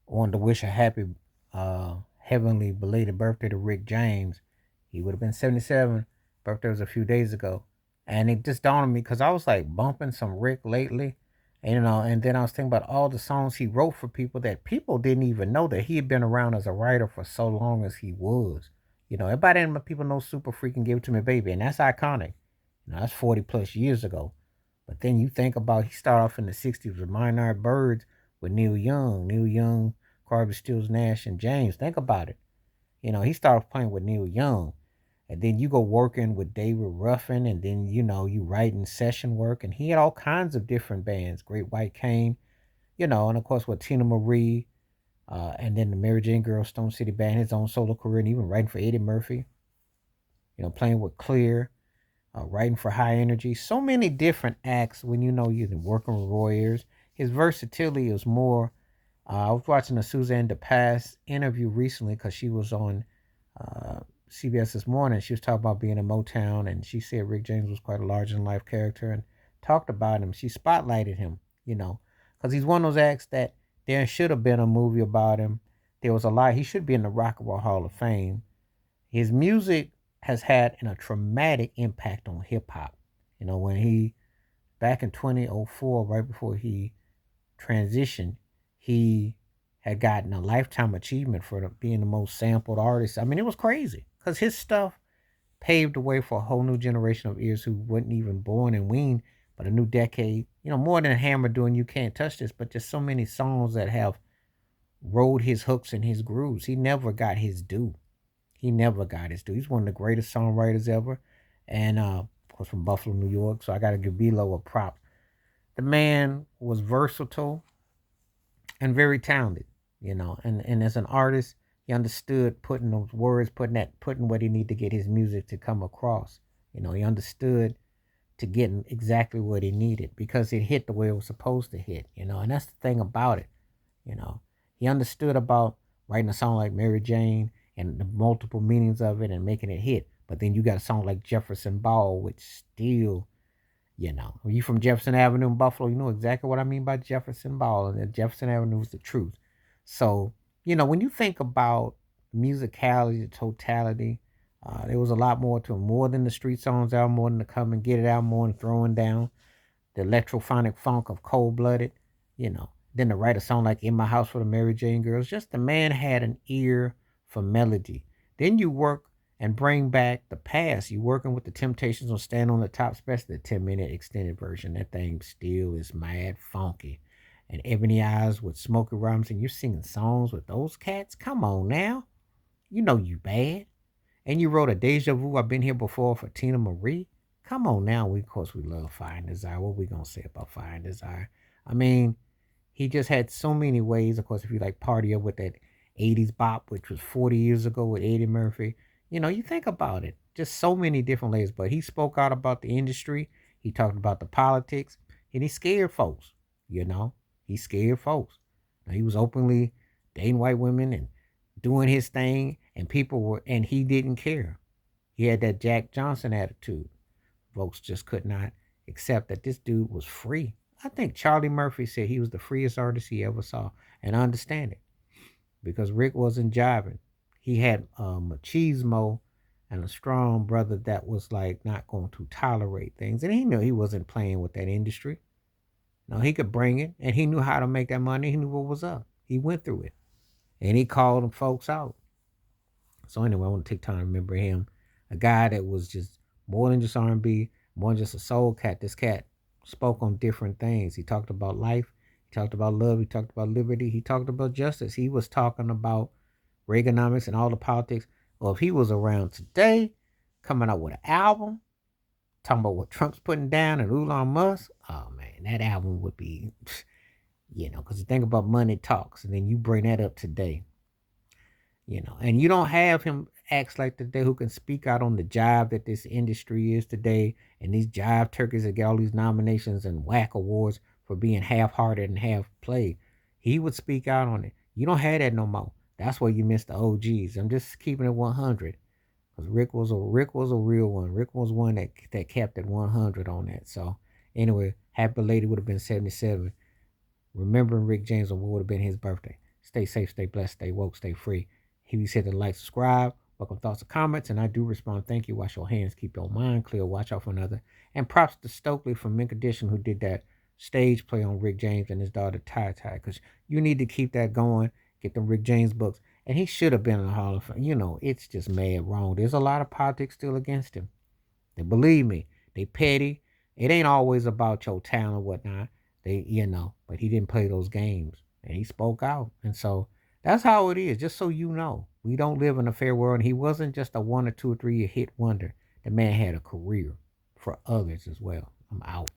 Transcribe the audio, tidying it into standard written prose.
wanted to wish a happy, heavenly belated birthday to Rick James. He would have been 77. Birthday was a few days ago. And it just dawned on me because I was like bumping some Rick lately. And then I was thinking about all the songs he wrote for people that people didn't even know that he had been around as a writer for so long as he was. Everybody in my people know Super Freaking Give It To Me Baby, and that's iconic. That's 40 plus years ago. But then you think about he started off in the 60s with Maynard Birds with Neil Young. Neil Young, Crosby, Stills, Nash, and James. Think about it. He started playing with Neil Young. And then you go working with David Ruffin, and then, you writing session work. And he had all kinds of different bands. Great White Cane, and of course with Tina Marie, and then the Mary Jane Girls, Stone City Band, his own solo career, and even writing for Eddie Murphy, playing with Clear, writing for High Energy. So many different acts when you're working with Roy Ayers. His versatility is more. I was watching a Suzanne DePass interview recently because she was on CBS this morning. She was talking about being in Motown, and she said Rick James was quite a larger than life character and talked about him. She spotlighted him, because he's one of those acts that there should have been a movie about him. There was a lot. He should be in the Rock and Roll Hall of Fame. His music has had a traumatic impact on hip hop. When he, back in 2004, right before he transitioned, he had gotten a lifetime achievement for being the most sampled artist. I mean, it was crazy because his stuff paved the way for a whole new generation of ears who wasn't even born and weaned, but a new decade. More than Hammer doing "You Can't Touch This," but just so many songs that have rode his hooks and his grooves. He never got his due. He never got his due. He's one of the greatest songwriters ever, and of course from Buffalo, New York. So I got to give Belo a prop. The man was versatile and very talented, and as an artist, he understood putting those words, putting what he needed to get his music to come across. He understood to get exactly what he needed because it hit the way it was supposed to hit, and that's the thing about it. you know. He understood about writing a song like Mary Jane and the multiple meanings of it and making it hit. But then you got a song like Jefferson Ball, which still, when you from Jefferson Avenue in Buffalo, you know exactly what I mean by Jefferson Ball, and that Jefferson Avenue is the truth. So, when you think about musicality, the totality, there was a lot more to it, more than the street songs out, more than the come and get it out, more than throwing down, the electrophonic funk of Cold Blooded, you know. Then to write a song like In My House for the Mary Jane Girls, just the man had an ear for melody. Then you work and bring back the past. You working with the Temptations on Stand on the Top, especially the 10-minute extended version. That thing still is mad funky. And Ebony Eyes with Smokey Robinson, you're singing songs with those cats? Come on now. You know you bad. And you wrote a Deja Vu, I've Been Here Before for Tina Marie. Come on now. Of course, we love Fire and Desire. What we going to say about Fire and Desire? I mean, he just had so many ways. Of course, if you like Party Up with that 80s bop, which was 40 years ago with Eddie Murphy, you think about it. Just so many different layers. But he spoke out about the industry. He talked about the politics. And he scared folks, you know. He scared folks. Now, he was openly dating white women and doing his thing. And he didn't care. He had that Jack Johnson attitude. Folks just could not accept that this dude was free. I think Charlie Murphy said he was the freest artist he ever saw. And I understand it because Rick wasn't jiving. He had machismo and a strong brother that was like not going to tolerate things. And he knew he wasn't playing with that industry. No, he could bring it and he knew how to make that money. He knew what was up. He went through it and he called them folks out. So anyway, I want to take time to remember him, a guy that was just more than just R&B, more than just a soul cat. This cat spoke on different things. He talked about life. He talked about love. He talked about liberty. He talked about justice. He was talking about Reaganomics and all the politics. Well, if he was around today, coming out with an album, talking about what Trump's putting down and Elon Musk, oh man, that album would be, because you think about money talks, and then you bring that up today. And you don't have him acts like today who can speak out on the jive that this industry is today, and these jive turkeys that get all these nominations and whack awards for being half-hearted and half-played. He would speak out on it. You don't have that no more. That's why you miss the OGs. I'm just keeping it 100 because Rick was a real one. Rick was one that kept it 100 on that. So anyway, happy lady would have been 77. Remembering Rick James on what would have been his birthday. Stay safe, stay blessed, stay woke, stay free. He said to like, subscribe, welcome thoughts and comments, and I do respond. Thank you. Wash your hands, keep your mind clear, watch out for another. And props to Stokely from Mint Condition who did that stage play on Rick James and his daughter Ty Ty, because you need to keep that going. Get the Rick James books, and he should have been in the Hall of Fame. It's just mad wrong. There's a lot of politics still against him. And believe me, they petty. It ain't always about your talent or whatnot. But he didn't play those games and he spoke out. And so that's how it is, just so you know. We don't live in a fair world. And he wasn't just a 1 or 2 or 3 year hit wonder. The man had a career for others as well. I'm out.